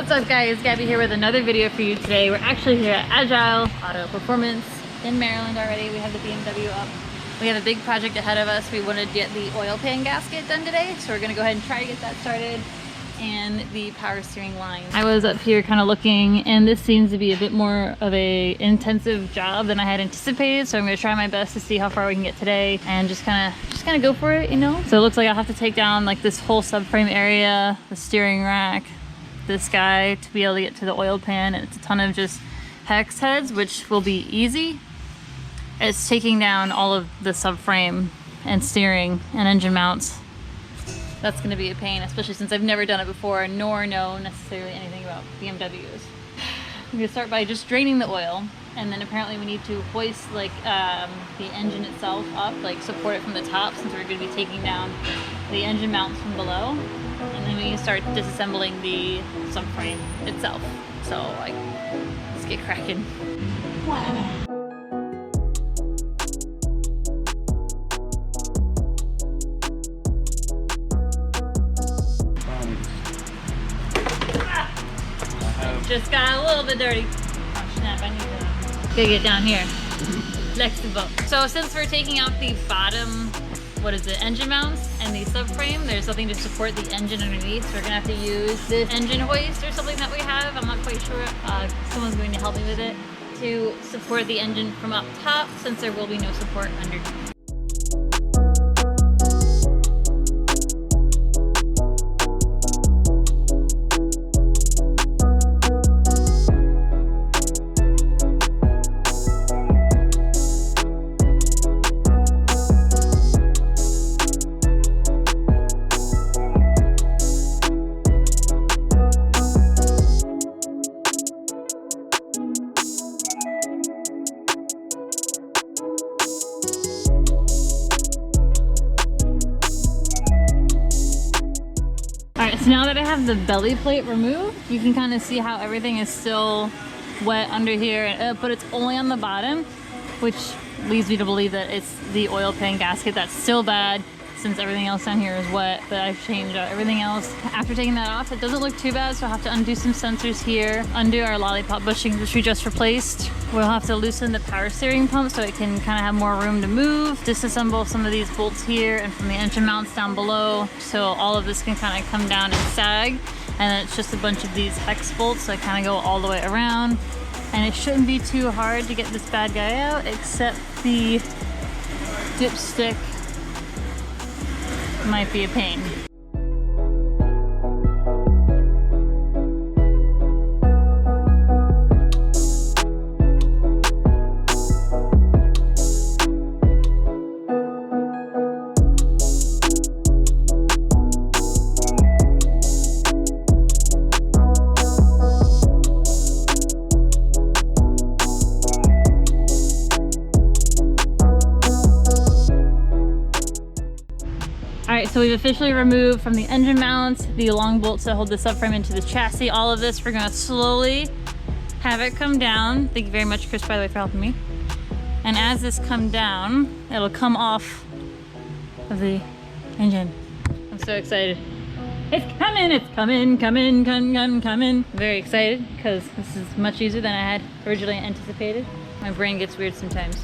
What's up guys, Gabby here with another video for you today. We're actually here at Agile Auto Performance in Maryland already. We have the BMW up. We have a big project ahead of us. We wanted to get the oil pan gasket done today, so we're gonna go ahead and try to get that started, and the power steering line. I was up here kind of looking, and this seems to be a bit more of a intensive job than I had anticipated, so I'm gonna try my best to see how far we can get today and just kind of go for it, you know? So it looks like I'll have to take down like this whole subframe area, the steering rack, this guy to be able to get to the oil pan, and it's a ton of just hex heads, which will be easy. It's taking down all of the subframe and steering and engine mounts. That's going to be a pain, especially since I've never done it before nor know necessarily anything about BMWs. I'm going to start by just draining the oil, and then apparently we need to hoist like the engine itself up, like support it from the top, since we're going to be taking down the engine mounts from below. And then we can start disassembling the subframe itself. So like, let's get cracking. Just got a little bit dirty. Oh snap, I need to get down here. Flexible. So since we're taking out the bottom, engine mounts and the subframe, there's something to support the engine underneath. So we're gonna have to use this engine hoist or something that we have. I'm not quite sure. Someone's going to help me with it to support the engine from up top, since there will be no support underneath. So now that I have the belly plate removed, you can kind of see how everything is still wet under here, but it's only on the bottom, which leads me to believe that it's the oil pan gasket that's still bad, since everything else down here is wet. But I've changed out everything else. After taking that off, it doesn't look too bad, so I'll have to undo some sensors here, undo our lollipop bushing, which we just replaced. We'll have to loosen the power steering pump so it can kind of have more room to move, disassemble some of these bolts here and from the engine mounts down below, so all of this can kind of come down and sag. And then it's just a bunch of these hex bolts that kind of go all the way around. And it shouldn't be too hard to get this bad guy out, except the dipstick might be a pain. So we've officially removed from the engine mounts the long bolts that hold the subframe into the chassis. All of this, we're gonna slowly have it come down. Thank you very much, Chris, by the way, for helping me. And as this comes down, it'll come off of the engine. I'm so excited. It's coming. Very excited, because this is much easier than I had originally anticipated. My brain gets weird sometimes.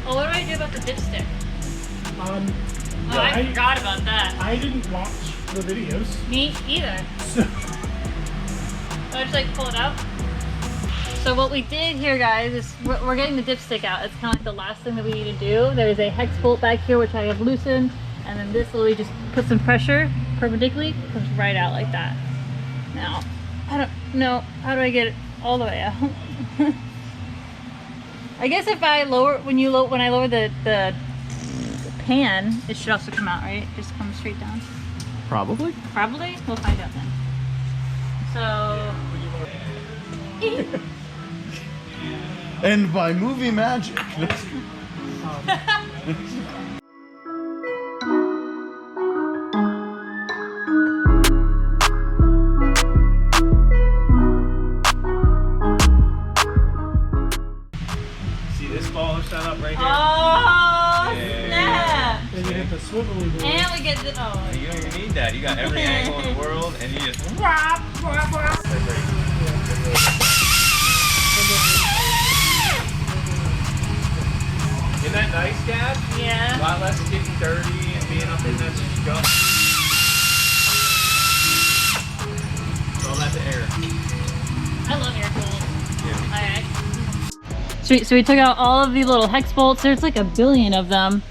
Oh, what do I do about the dipstick? I forgot about that. I didn't watch the videos. Me either. So I just like pull it out. So what we did here, guys, is we're getting the dipstick out. It's kind of like the last thing that we need to do. There's a hex bolt back here, which I have loosened, and then this literally just put some pressure perpendicularly, comes right out like that. Now, I don't know, how do I get it all the way out? I guess if I lower, when I lower the pan, it should also come out, right? Just come straight down. Probably. Probably? We'll find out then. So... And by movie magic. that up right here. Oh, Yeah. snap! And you hit the swiveling board. And we get the, oh. You don't even need that. You got every angle in the world, and you just. Isn't that nice, Gab? Yeah. A lot less getting dirty and being up in that stuff. All that to air. I love air tools. Yeah. Alright. So we took out all of the little hex bolts. There's like a billion of them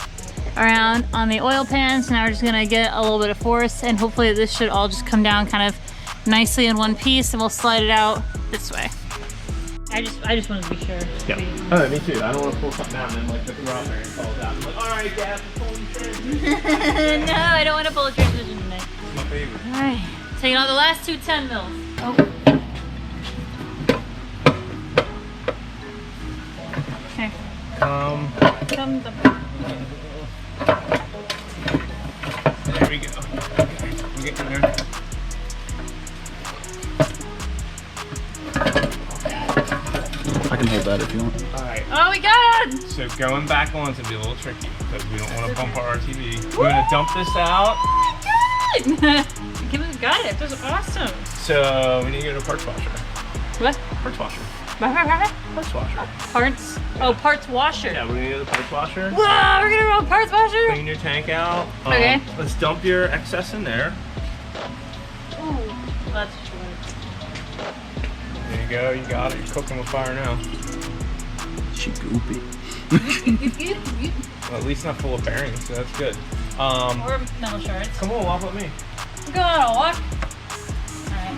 around on the oil pan. So now we're just gonna get a little bit of force, and hopefully this should all just come down kind of nicely in one piece, and we'll slide it out this way. I just wanted to be sure. Yeah. Oh, me too. I don't want to pull something out and then like the throw out there and fall down. I'm like, all right, Gab, pull the transmission. No, I don't want to pull a transmission today. It's my favorite. All right, taking out the last two 10 mils. Oh. Okay. Come. There we go. We're getting there. I can hold that if you want. All right. Oh, we got it! So going back on is gonna be a little tricky because we don't want to bump our RTV. We're gonna dump this out. Oh my god! Gabby got it. This is awesome. So we need to go to a parts washer. What? Parts washer. Parts washer. Parts? Oh, parts washer. Yeah, we're gonna go to the parts washer. Whoa, we're gonna roll parts washer? Clean your tank out. Okay. Let's dump your excess in there. Ooh, that's short. There you go. You got it. You're cooking with fire now. She goopy. Well, at least not full of bearings, so that's good. Or metal shards. Come on, walk with me. Go on a walk. Alright.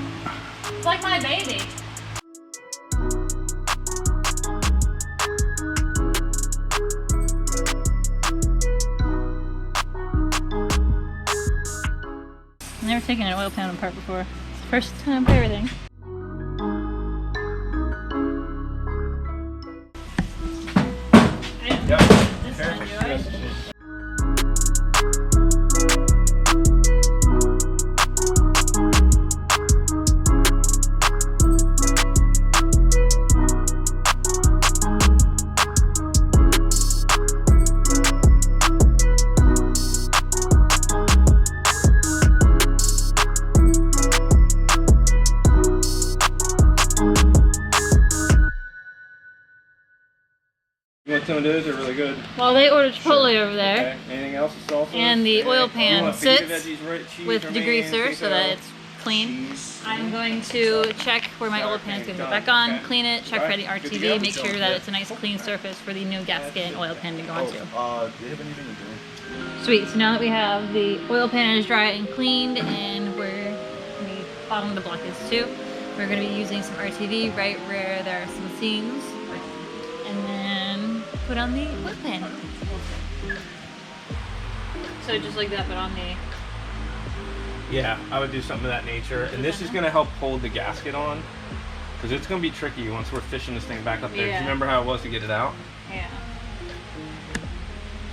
It's like my baby. Never taken an oil pan apart before. It's the first time for everything. Yep. This one, Perfect. you alright? You want some of those? They're really good. Well, they ordered Chipotle over there. Okay. Anything else to salsa? And the oil pan You want feta sits veggies, cheese, with romaine, degreaser so that feta, it's clean. cheese. I'm going to check where my oil pan is going to go back on, Okay. clean it, check for any Alright, good to RTV, go. make sure that it's a nice clean surface for the new gasket and oil pan to go onto. They haven't even enjoyed. Sweet, so now that we have the oil pan is dry and cleaned and where the bottom of the block is too, we're going to be using some RTV right where there are some seams, and then put on the oil pan. So just like that, but on the... Yeah, I would do something of that nature. And this is going to help hold the gasket on. Because it's going to be tricky once we're fishing this thing back up there. 'Cause Yeah. you remember how it was to get it out? Yeah.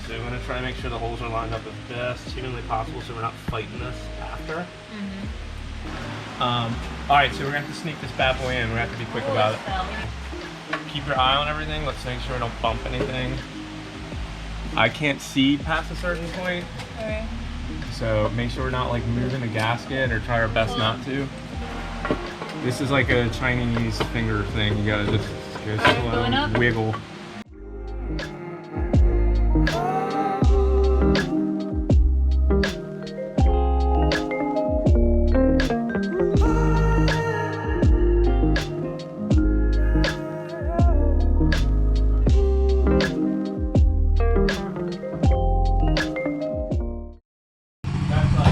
So we're going to try to make sure the holes are lined up as best humanly possible so we're not fighting this after. Alright, so we're going to have to sneak this bad boy in. We're going to have to be quick about it. Keep your eye on everything. Let's make sure we don't bump anything. I can't see past a certain point. Alright. So make sure we're not like moving the gasket or try our best not to. This is like a Chinese finger thing. You gotta just go going slow, up? wiggle.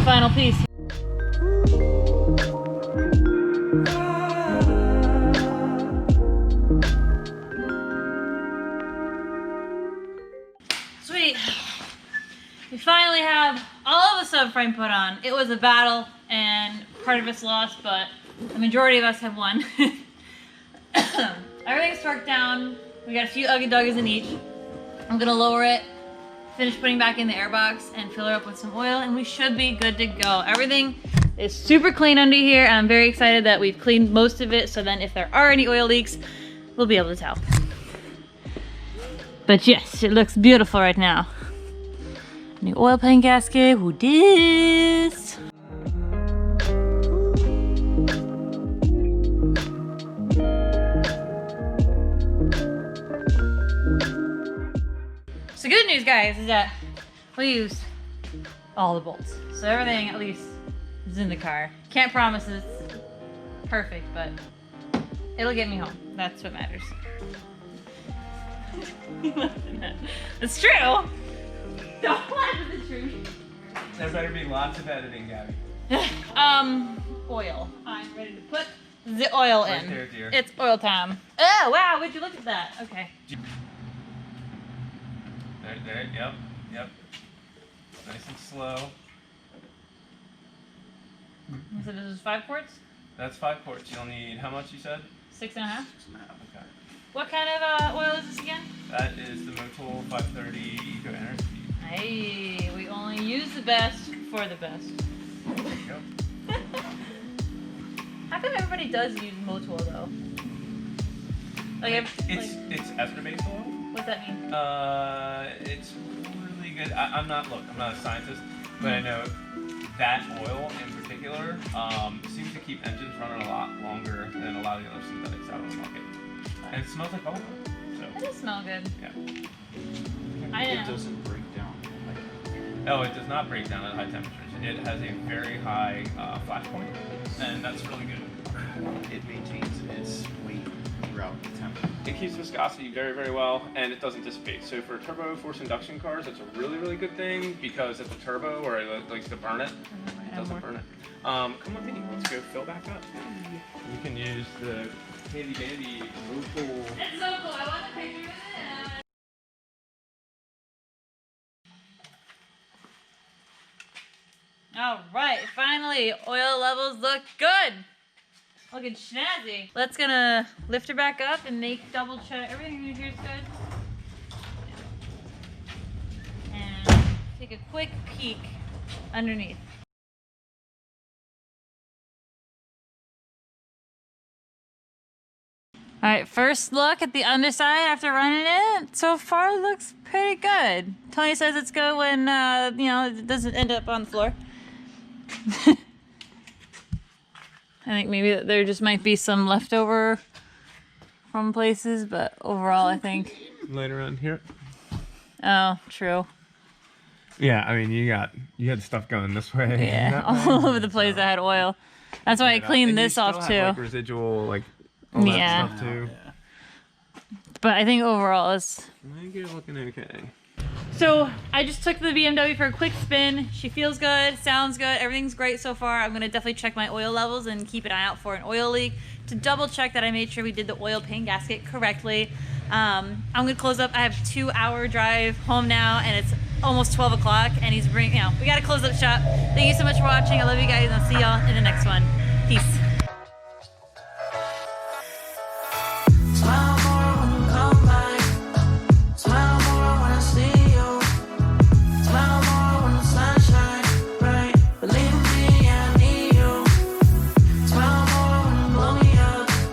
Final piece. Sweet. We finally have all of the subframe put on. It was a battle and part of us lost, but the majority of us have won. Everything's torqued down. We got a few uggy duggies in each. I'm gonna lower it, finish putting back in the airbox, and fill her up with some oil, and we should be good to go. Everything is super clean under here, and I'm very excited that we've cleaned most of it, so then if there are any oil leaks, we'll be able to tell. But yes, it looks beautiful right now. New oil pan gasket, who dis? So good news, guys, is that we used all the bolts. So everything at least is in the car. Can't promise it's perfect, but it'll get me home. That's what matters. It's true. Don't laugh at the truth. There better be lots of editing, Gabby. Oil. I'm ready to put the oil Right in. there, dear. It's oil time. Oh, wow, would you look at that? Okay. There, yep. Nice and slow. So this is 5 quarts? That's 5 quarts. You'll need, how much you said? 6.5. Okay. What kind of oil is this again? That is the Motul 530 Eco Energy. Hey, we only use the best for the best. There you go. How come everybody does use Motul though? Like, It's ester-based oil. what's that mean? It's really good. I'm not a scientist, but I know that oil in particular seems to keep engines running a lot longer than a lot of the other synthetics out on the market. And it smells like bubble gum. So, It does smell good. yeah. I It know. doesn't break down. No, it does not break down at high temperatures. It has a very high flash point, and that's really good. It maintains its weight throughout the temp. It keeps viscosity very, very well, and it doesn't dissipate. So for turbo force induction cars, that's a really, really good thing because at the turbo, or it likes to burn it, it doesn't burn it. Come with me, let's go fill back up. You can use the handy dandy Motul. It's so cool. I want a picture of it. All right, finally, oil levels look good. Looking snazzy. Let's gonna lift her back up and make double check. Everything in here is good. And take a quick peek underneath. All right, first look at the underside after running it. So far, it looks pretty good. Tony says it's good when, you know, it doesn't end up on the floor. I think maybe there just might be some leftover from places, but overall, I think. Later on here. Oh, true. Yeah, I mean, you had stuff going this way. Yeah, all over the place. I had oil. That's why I cleaned this off too. Like residual, like all that Yeah. stuff too. But I think overall it's. I think you're looking okay. So I just took the BMW for a quick spin. She feels good, sounds good, everything's great so far. I'm gonna definitely check my oil levels and keep an eye out for an oil leak to double check that I made sure we did the oil pan gasket correctly. I'm gonna close up. I have a 2-hour drive home now, and it's almost 12 o'clock, and he's bringing, you know, we gotta close up shop. Thank you so much for watching. I love you guys, and I'll see y'all in the next one. Peace.